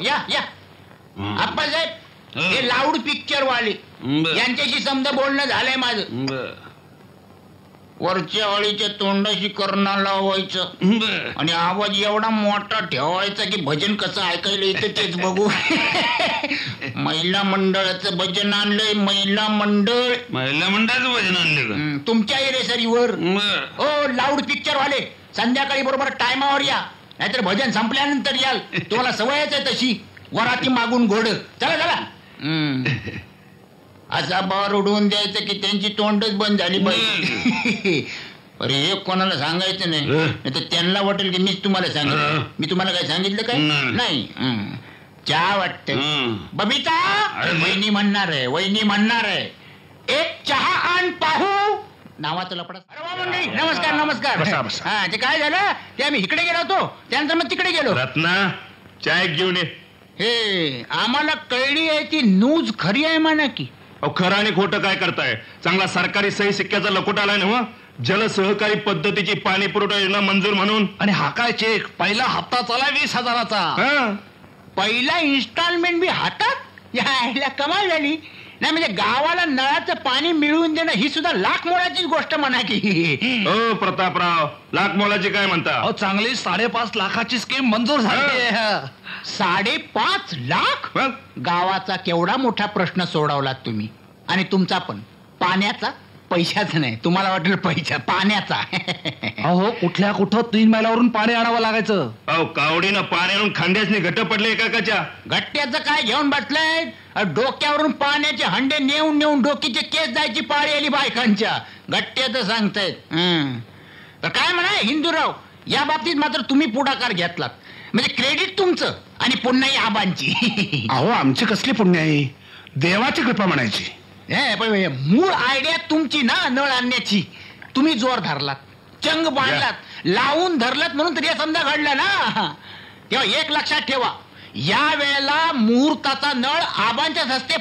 या या आप्पासाहेब हे लाऊड पिक्चर वाले यांच्याशी समजा बोलणं झालंय माझं. वरच्या अळीच्या तोंडाशी कर्णा लावायचं आणि आवाज एवढा मोठा ठेवायचा की भजन कसं ऐकायला येतं तेच बघू. महिला मंडळाचं भजन आणलंय. महिला मंडळाचं भजन आणलं तुमच्या एरेसरीवर. ओ लाऊड पिक्चर वाले संध्याकाळी बरोबर टायमावर या, नाहीतर भजन संपल्यानंतर याल. तुम्हाला सवयच आहे तशी वराती मागून घोड. चला चला. असा बार उडवून द्यायचं की त्यांची तोंडच बंद झाली पाहिजे. अरे हे कोणाला सांगायचं नाही तर त्यांना वाटेल की मीच तुम्हाला सांगितलं. मी तुम्हाला काय सांगितलं काय नाही. चहा वाटतं बबिता. वहिनी म्हणणार आहे, वहिनी म्हणणार आहे एक चहा आण पाहू नावाचं लपडा. नमस्कार नमस्कार. हा ते काय झालं ते आम्ही इकडे गेलो होतो त्यानंतर मग तिकडे गेलो. रत्ना चाय घेऊन ये. हे आम्हाला कळली आहे ती न्यूज खरी आहे म्हणा की. खरं आणि खोटं काय करताय? चांगला सरकारी सही सिक्क्याचा लकोट आलाय ना. जल सहकारी पद्धतीची पाणी पुरवठा योजना मंजूर म्हणून. आणि हा काय चेक पहिला हप्ता चाला 20,000चा. पहिला इन्स्टॉलमेंट बी हातात. यायला कमाल झाली. नाही म्हणजे गावाला नळाचं पाणी मिळवून देणं ही सुद्धा लाख मोलाची गोष्ट म्हणा की. हो प्रतापराव लाख मोलाची काय म्हणता? चांगली 5.5 लाखाची स्कीम मंजूर झाली. 5.5 लाख. गावाचा केवढा मोठा प्रश्न सोडवला तुम्ही. आणि तुमचा पण पाण्याचा. पैशाचा नाही तुम्हाला वाटेल पैसा पाण्याचा. अहो कुठल्या कुठं 3 मैलावरून पाणी आणावं लागायचं. अहो कावडीनं पाणी आणून खांद्यासनी घट्ट पडले एकाच्या. घट्ट्याचं काय घेऊन बसलंय? डोक्यावरून पाण्याचे हंडे नेऊन नेऊन डोकीचे केस जायची पाळी आली बायकांच्या. घट्ट्याचं सांगतायत. तर काय म्हणा हिंदूराव या बाबतीत मात्र तुम्ही पुढाकार घेतलात म्हणजे क्रेडिट तुमचं आणि पुन्हा आबांची. अहो आमची कसली पुण्य आहे, देवाची कृपा म्हणायची. मूळ आयडिया तुमची ना नळ आणण्याची. तुम्ही जोर धरलात, चंग बांधलात, लावून धरलात म्हणून तरी समजा घडलं ना. तेव्हा एक लक्षात ठेवा या वेळेला मुहूर्ताचा नळ आबांच्याच हस्ते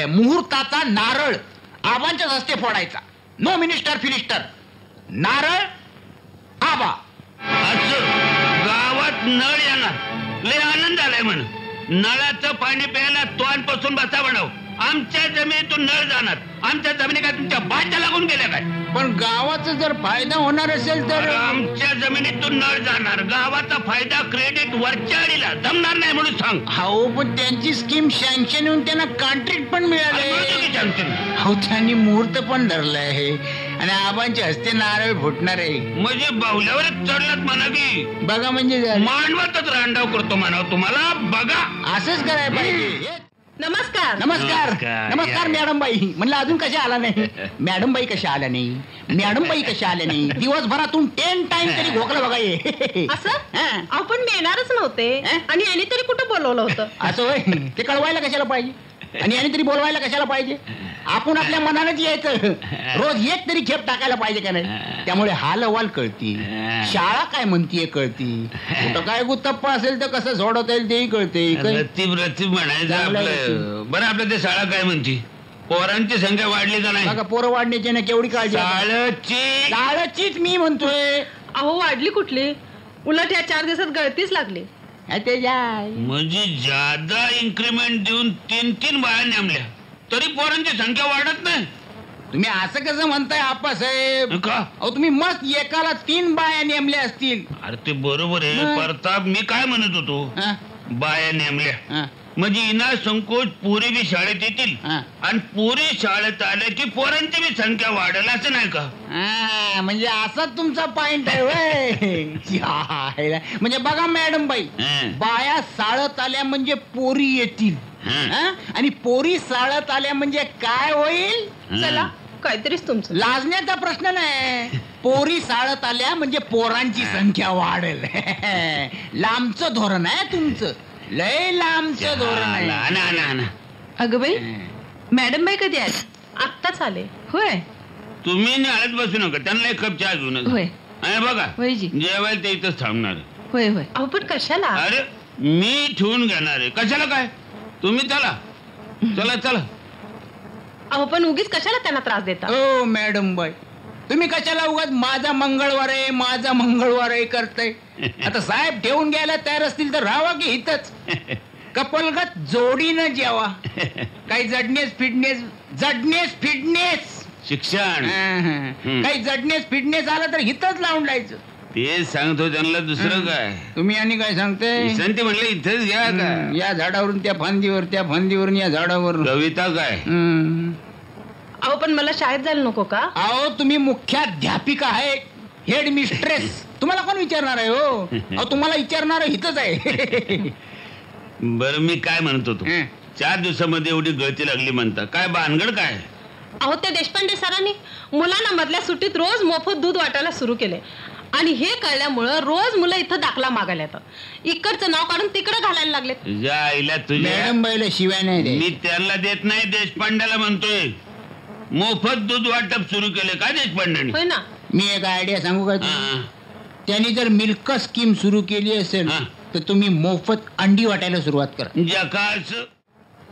मुहूर्ताचा नारळ आबांच्याच हस्ते फोडायचा. No minister फिनिस्टर. नारळ आबा. गावात नळ येणार लय आनंद आलाय म्हण. नळाचं पाणी प्यायला तोंडपासून बसा बनव. आमच्या जमिनीतून नळ जाणार. आमच्या जमिनी काय तुमच्या बाच्या लागून गेल्या काय? पण गावाचा जर फायदा होणार असेल तर आमच्या जमिनीतून नळ जाणार. गावाचा फायदा क्रेडिट वरच्या अडीला जमणार नाही म्हणून सांग. हो पण त्यांची स्कीम सँक्शन होऊन त्यांना कॉन्ट्रॅक्ट पण मिळाले. हो त्यांनी मुहूर्त पण धरलं आहे आणि आबांच्या हस्ते नारळ फुटणार आहे. म्हणजे बाहुल्यावरच चढलात म्हणा की. बघा म्हणजे मांडवातच रांडाव करतो म्हणा तुम्हाला. बघा असंच करायला पाहिजे. नमस्कार नमस्कार नमस्कार मॅडम बाई. म्हणलं अजून कशा आला नाही? मॅडम बाई कशा आल्या नाही? मॅडम बाई कशा आल्या नाही? दिवसभरातून 10 टाइम तरी घोकलं बघा ये. असं आपण मी येणारच नव्हते आणि यांनी तरी कुठं बोलवलं होतं? असं होय. ते कळवायला कशाला पाहिजे आणि यांनी तरी बोलवायला कशाला पाहिजे? आपण आपल्या मनानंच यायचं. रोज एक तरी खेप टाकायला पाहिजे का नाही? त्यामुळे हाल अहवाल कळती, शाळा काय म्हणतीये कळती, कुठं काय गुत्तप्पा असेल तर कसं सोडवता येईल तेही कळते. रतीब म्हणायचं आपलं. बरं आपलं ते शाळा काय म्हणती? पोरांची संख्या वाढली का नाही? बघा पोरं वाढण्याची ना केवढी काळजी. शाळेचीच मी म्हणतोय. अहो वाढली कुठली? उलट या 4 दिवसात गळतीच लागली. म्हणजे जादा इन्क्रीमेंट देऊन 3 बाया नेमल्या तरी पोरांची संख्या वाढत नाही. तुम्ही असं कसं म्हणताय आप्पासाहेब? अहो तुम्ही मस्त एकाला 3 बाया नेमल्या असतील. अरे ते बरोबर आहे प्रताप. मी काय म्हणत होतो बाया नेमल्या म्हणजे इना संकोच पोरी बी शाळेत येतील आणि पोरी शाळेत आल्या की पोरांची बी संख्या वाढेल असं नाही का? म्हणजे असा तुमचा पॉइंट आहे. म्हणजे बघा मॅडम बाई बाया शाळेत आल्या म्हणजे पोरी येतील आणि पोरी शाळेत आल्या म्हणजे काय होईल? चला काहीतरीच तुमचं. लाजण्याचा प्रश्न नाही. पोरी शाळेत आल्या म्हणजे पोरांची संख्या वाढेल. लांबचं धोरण आहे तुमचं. लय लांबचं धोरण आहे. अगं बाई मॅडम बाई कधी आली? आत्ताच आले. होय. तुम्ही निळत बसू नका. त्यांना एक कप चहा घेऊन बघा जेवायला ते इथंच थांबणार. होय होय. अहो पण कशाला? अरे मी ठेवून घेणार आहे. कशाला काय? तुम्ही चला चला चला. अहो पण उगीच कशाला त्यांना त्रास देता? ओ मॅडम बाई तुम्ही कशाला उगाच माझा मंगळवार आहे करताय. आता साहेब ठेवून घ्यायला तयार असतील तर राहावा की इथंच कपलगत जोडीनं जेवा. काही जडनेस फिटनेस शिक्षण काही जडनेस आला तर इथंच लावून लायचं. ते सांगतो त्यांना दुसरं काय. तुम्ही आणि काय सांगते. ते म्हणलं इथंच घ्या का. या झाडावरून त्या फांदीवरून या झाडावर कविता काय. अहो पण मला शाळेत जायला नको का. अहो तुम्ही मुख्याध्यापिका आहे, हेड मिस्ट्रेस. तुम्हाला कोण विचारणार आहे हो. अहो तुम्हाला विचारणार इथंच आहे. बरं मी काय म्हणत होतो. 4 दिवसामध्ये एवढी गळती लागली म्हणता, काय भानगड काय. अहो त्या देशपांडे सरांनी मुलांना मधल्या सुट्टीत रोज मोफत दूध वाटायला सुरू केले आणि हे कळल्यामुळं रोज मुलं इथं दाखला मागायला येतात. इकडचं नाव काढून तिकडे घालायला लागले. तुझ्या आईला तुझ्या मॅडम बाईला शिवाय नाही. मी त्याला देत नाही, देशपांड्याला म्हणतोय. मोफत दूध वाटप सुरू केले का देशपांड्याने. होय ना. मी एक आयडिया सांगू का. त्यांनी जर मिल्क स्कीम सुरू केली असेल तर तुम्ही मोफत अंडी वाटायला सुरुवात करा. जकास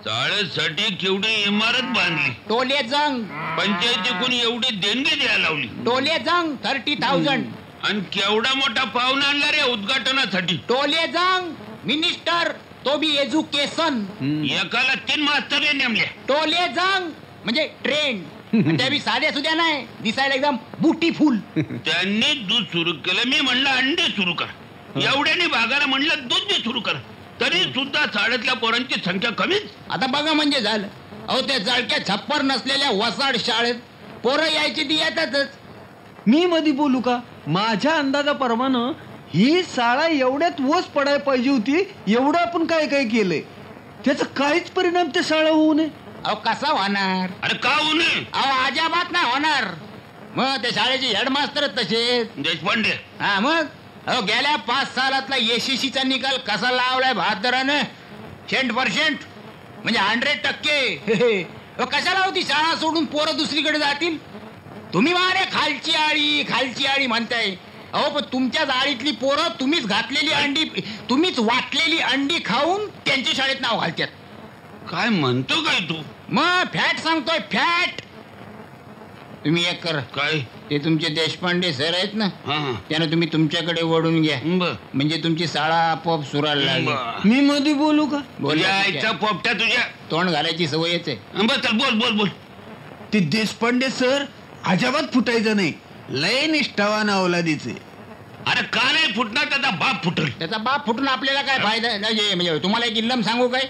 चाळ्यासाठी केवढी इमारत बांधली. टोले जंग पंचायतीकडून एवढी देणगी द्यायला लावली. टोले जंग 30,000 आणि केवढा मोठा पाहुणा आणला रे उद्घाटनासाठी. टोले जंग मिनिस्टर तो बी एज्युकेशन. एकाला 3 मास्तर नेमले. टोले जंग म्हणजे ट्रेंड. त्या बी साध्या सुद्या नाही, दिसायला एकदम ब्युटीफुल. त्यांनी दूध सुरू केलं. मी म्हणलं अंडे सुरू कर. एवढ्याने भागाला म्हणलं दूध बी सुरू कर. तरी सुद्धा शाळेतल्या पोरांची संख्या कमीच. आता बघा म्हणजे झालं. अहो त्या जळक्या छप्पर नसलेल्या वसाड शाळेत पोरं यायची ती येतातच. मी मध्ये बोलू का. माझ्या अंदाजाप्रमाणे ही शाळा एवढ्यात ओस पडायला पाहिजे होती. एवढं आपण काय काय केलंय त्याचा काहीच परिणाम त्या शाळा होऊ नये. अहो कसा होणार. अरे का होऊ नये. अहो अजाबात नाही होणार. मग त्या शाळेचे हेडमास्तर तसे देशपांडे. हा मग. अहो गेल्या 5 सालातला एसएससीचा निकाल कसा लावलाय बहादरानं. 100% म्हणजे 100%. कशाला होती शाळा सोडून पोरं दुसरीकडे जातील. तुम्ही मारे खालची आळी म्हणताय. अहो पण तुमच्याच आळीतली पोरं तुम्हीच वाटलेली अंडी खाऊन त्यांच्या शाळेत नाव घालतात. काय म्हणतो काय तू. मग फॅट सांगतोय फॅट. तुम्ही एक करा. काय. ते तुमचे देशपांडे सर आहेत ना, हा त्यानं तुम्ही तुमच्याकडे वळून घ्या. म्हणजे तुमची शाळा आपोआप सुरायला लागेल. मी मध्ये बोलू का. बोलायचा पोपट्या तुझ्या तोंड घालायची सवयच आहे. चल बोल. ते देशपांडे सर अजिबात फुटायचं नाही. लय निष्ठावान अवलादीचे. अरे का नाही फुटणार. त्याचा बाप फुटल. त्याचा बाप फुटून आपल्याला काय फायदा नाही. म्हणजे तुम्हाला एक इल्लम सांगू काय.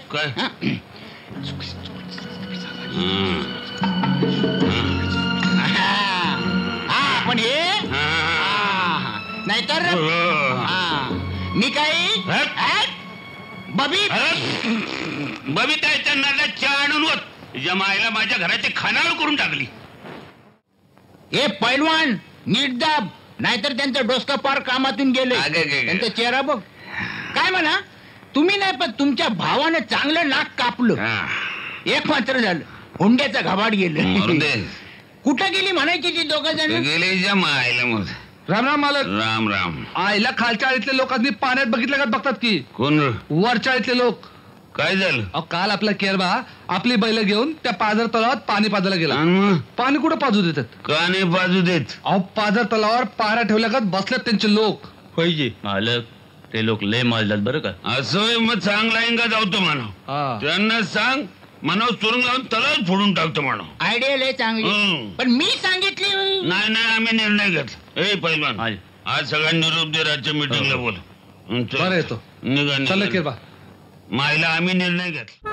पण हे नाहीतर मी काही बबी काय त्यांना चहा आणून होत. तुझ्या मायला माझ्या घराची खानावळ करून टाकली. हे पैलवान नीट दाब, नाहीतर त्यांचं डोसकं पार कामातून गेले. त्यांचा चेहरा बघ. काय म्हणा तुम्ही नाही पण तुमच्या भावानं चांगलं नाक कापलं. एक मात्र झालं, हुंड्याचा घबाड गेलं. कुठं गेली म्हणायची ती 2 जण गेले मायला. मग राम राम मालक. राम राम. आईला खालच्या आळीतल्या लोकांनी पाण्यात बघितलं का बघतात की. कोण. वरच्या आळीतले लोक. काय झालं. अहो काल आपला केरबा आपली बैल घेऊन त्या पाझर तलावात पाणी पाजायला गेला. पाणी कुठं पाजू देतात. का नाही पाजू देत. अहो पाझर तलावावर पाऱ्या ठेवल्या का बसल्यात त्यांचे लोक. होय मालक ते लोक लय माजतात बरं का. असं मग चांगला इंगा जावतो म्हणा. त्यांना सांग म्हणा चुरून लावून तलाव फोडून टाकतो म्हणा. आयडिया लय चांगली. पण मी सांगितली नाही आम्ही निर्णय घेतला. ए पैलवान आज सगळ्यांनी निरोप दे. राज्य मीटिंगला बोल. बरं येतो. निघा चला केरबा. मायला आम्ही निर्णय घेतला.